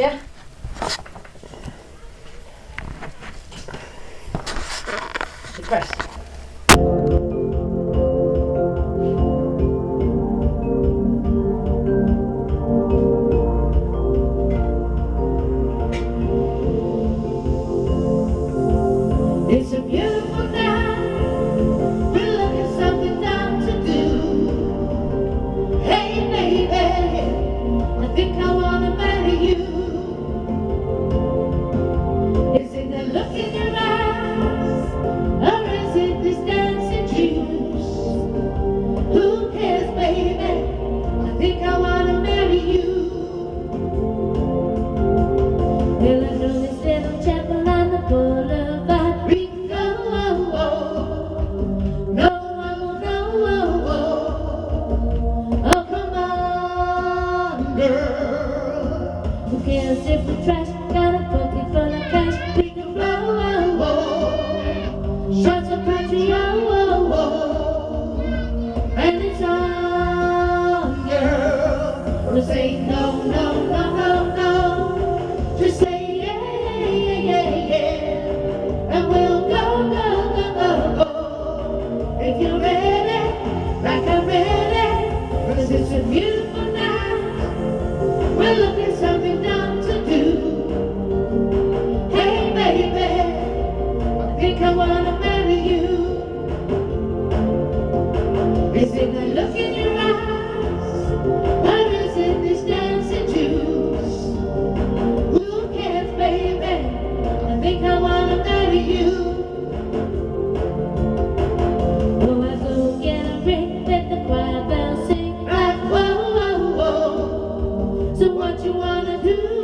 Yeah. Press. It's a beautiful night. We're looking something down to do. Hey baby, I think I wanna marry you. Is it the look in your eyes, or is it this dancing juice? Who cares, baby? I think I wanna marry you. Well, I know this little chapel on the boulevard. We can go, no one will know. Oh, come on, girl. Who cares if we trash? Got a pocket full of cash. We can blow, shots of country, and it's on, girl. We'll say no, no, no, no, no. Just say yeah, and we'll go. If you're ready, like I'm ready, 'cause it's a beautiful night. We're looking something down to do. Hey baby, I think I wanna marry you. Is it the look in your eyes, or is it this dancing juice? Who cares, baby? I think I wanna marry you. Oh, I go get a ring, let the choir bells sing like whoa. So what you wanna do?